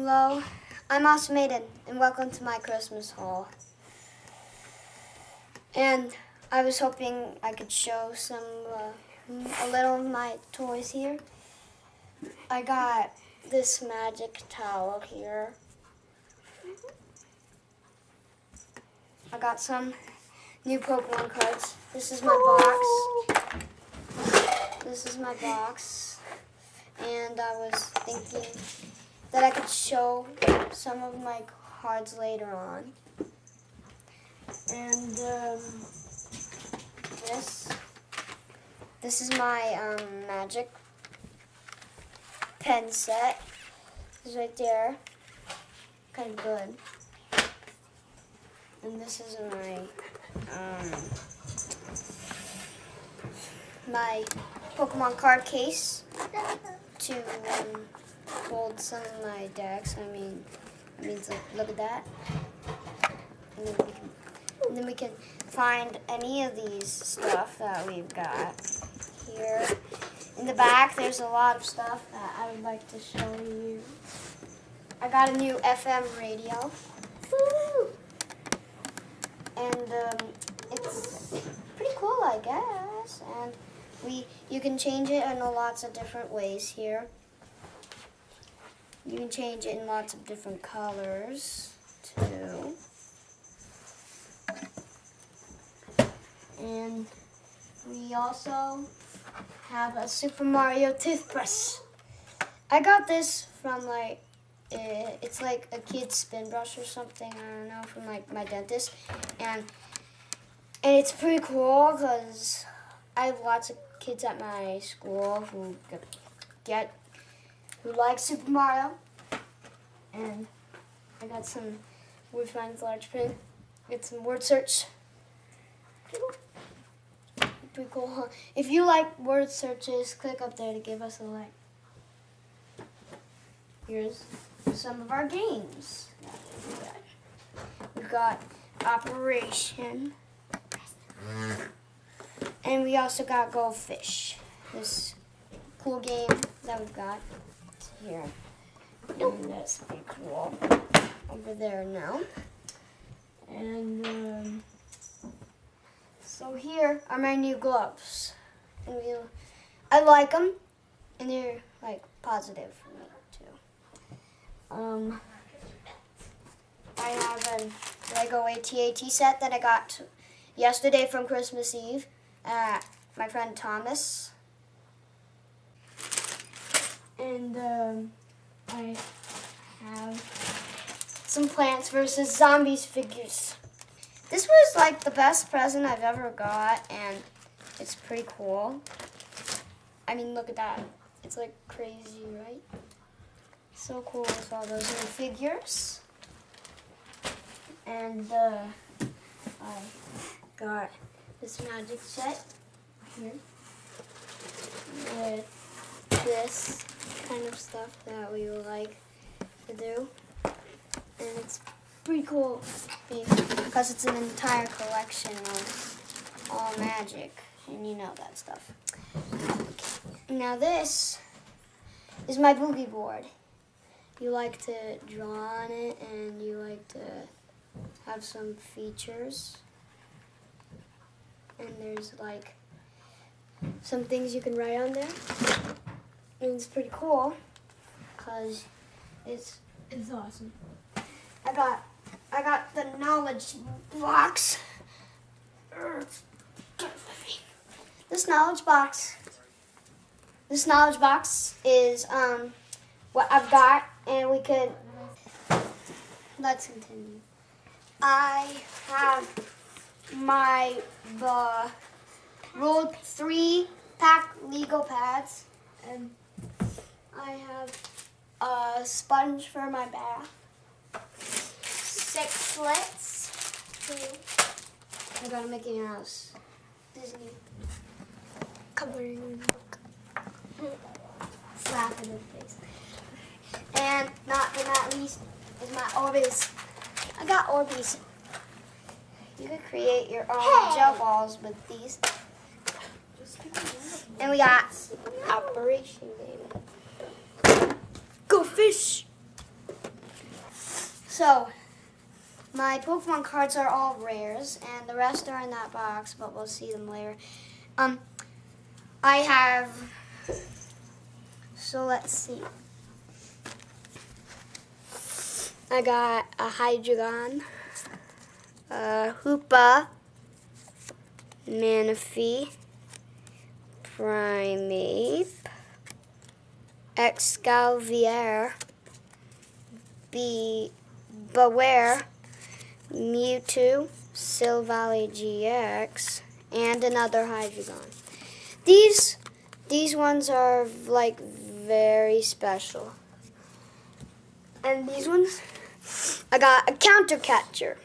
Hello, I'm Ausome and welcome to my Christmas haul. And I was hoping I could show a little of my toys here. I got this magic towel here. I got some new Pokemon cards. This is my box. This is my box. And I was thinking that I could show some of my cards later on. And this is my magic pen set. It's right there, kind of good. And this is my Pokemon card case to hold some of my decks. I mean, look at that. And then we can find any of these stuff that we've got here. In the back, there's a lot of stuff that I would like to show you. I got a new FM radio. Woo! And it's pretty cool, I guess. And you can change it in lots of different ways here. You can change it in lots of different colors, too. And we also have a Super Mario toothbrush. I got this from it's like a kid's spin brush or something, I don't know, from my dentist. And it's pretty cool because I have lots of kids at my school who like Super Mario. And I got some Word Finds Large Print. Get some word search. Pretty cool, huh? If you like word searches, click up there to give us a like. Here's some of our games. We've got Operation. And we also got Goldfish. This cool game that we've got here. And that's pretty cool. Over there now. And so here are my new gloves. And I like them. And they're like positive for me too. I have a Lego AT-AT set that I got yesterday from Christmas Eve at my friend Thomas. And I have some Plants vs. Zombies figures. This was like the best present I've ever got, and it's pretty cool. I mean, look at that. It's like crazy, right? So cool with all those new figures. And I got this magic set here with this kind of stuff that we would like to do. And it's pretty cool because it's an entire collection of all magic, and you know that stuff. Now this is my boogie board. You like to draw on it, and you like to have some features. And there's like some things you can write on there. And it's pretty cool because it's awesome. I got the knowledge box. This knowledge box is what I've got, and let's continue. I have the rolled 3-pack Lego pads, and I have a sponge for my bath. 6 slits. I got a Mickey Mouse Disney coloring book. Slap in his face. And not least is my Orbeez. I got Orbeez. You could create your own gel balls with these. And we got Operation Game. Go fish! So, my Pokemon cards are all rares, and the rest are in that box, but we'll see them later. I have, so let's see. I got a Hydreigon, a Hoopa, Manaphy, Primeape, Excalibur, Beware, Mewtwo, Silvally GX, and another Hydreigon. These ones are like very special. And these ones, I got a Counter Catcher.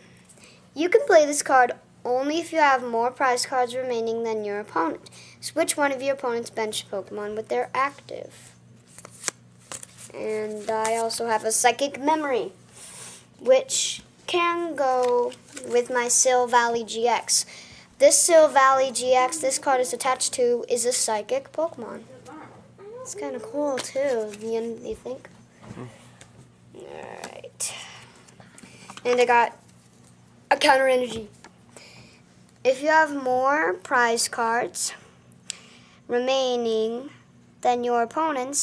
You can play this card only if you have more prize cards remaining than your opponent. Switch one of your opponent's bench Pokemon with their active. And I also have a Psychic Memory, which can go with my Silvally GX. This Silvally GX, this card is attached to, is a Psychic Pokemon. It's kind of cool too, you think? Alright. And I got a Counter Energy. If you have more prize cards remaining than your opponent,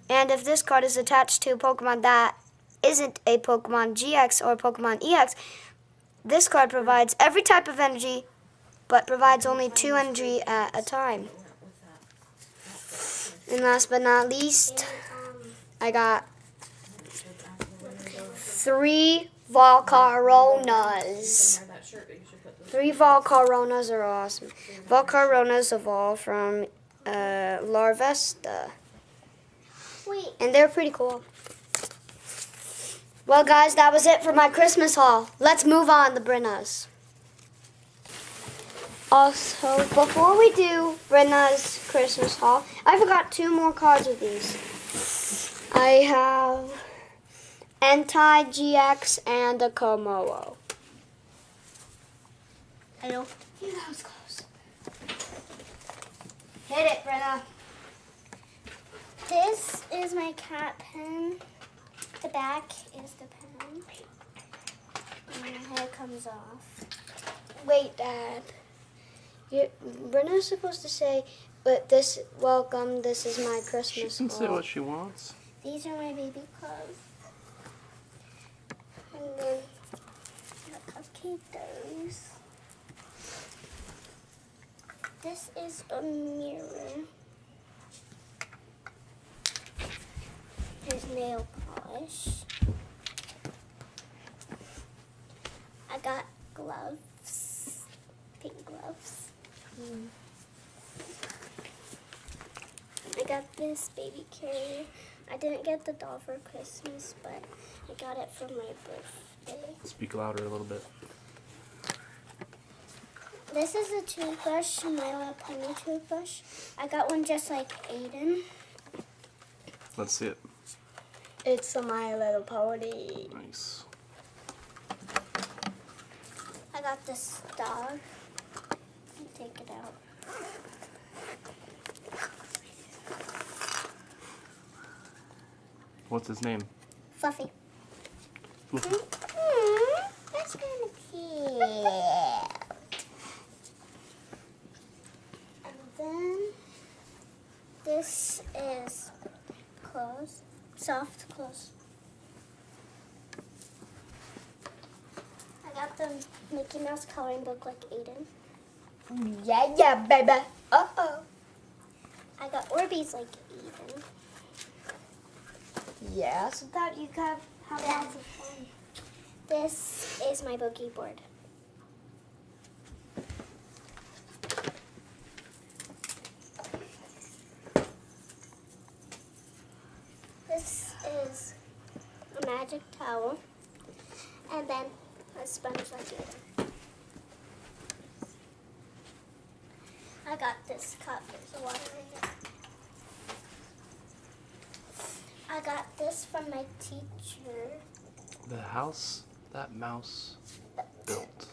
and if this card is attached to a Pokemon that isn't a Pokemon GX or Pokemon EX, this card provides every type of energy, but provides only 2 energy at a time. And last but not least, I got 3 Volcaronas. 3 Volcaronas are awesome. Volcaronas evolve from Larvesta. And they're pretty cool. Well, guys, that was it for my Christmas haul. Let's move on to Brynna's. Also, before we do Brynna's Christmas haul, I forgot 2 more cards of these. I have Entei GX and a Komodo. I know. Yeah, that was close. Hit it, Brynna. This is my cat pen. The back is the pen. And the hair comes off. Wait, Dad. Brynna's supposed to say, but this, welcome, this is my Christmas She can say haul. what she wants. These are my baby clothes. And then, Look how cute those. This is a mirror. Here's nail polish. I got gloves. Pink gloves. I got this baby carrier. I didn't get the doll for Christmas, but I got it for my birthday. Speak louder a little bit. This is a toothbrush, My Little Pony toothbrush. I got one just like Aidyn. Let's see it. it's a My Little Pony. Nice. I got this dog. Take it out. What's his name? Fluffy. Fluffy. That's kind of cute. And then this is clothes, soft clothes. I got the Mickey Mouse coloring book like Aidyn. Yeah, baby. Uh-oh. I got Orbeez like Aidyn. Yeah, so that you can have lots of fun. This is my boogie board. This is a magic towel, and then a sponge like it. I got this cup. There's water in it. I got this from my teacher. The house that mouse built.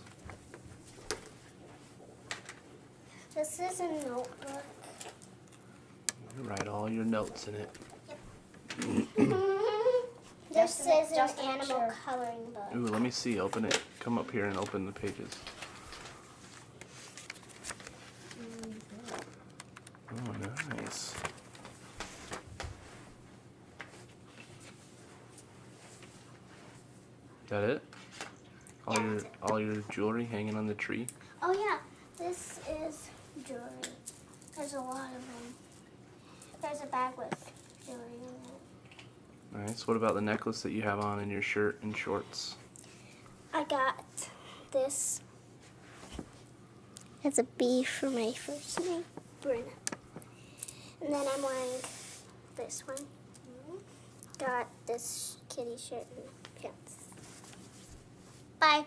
This is a notebook. You write all your notes in it. This This is just an a animal picture. coloring book. Ooh, let me see. Open it. Come up here and open the pages. Oh, nice. That it? All your jewelry hanging on the tree? Oh yeah, this is jewelry. There's a lot of them. There's a bag with jewelry in it. Nice. What about the necklace that you have on and your shirt and shorts? I got this. It's a B for my first name, Brynna. And then I'm wearing this one. Got this kitty shirt and pants. Bye.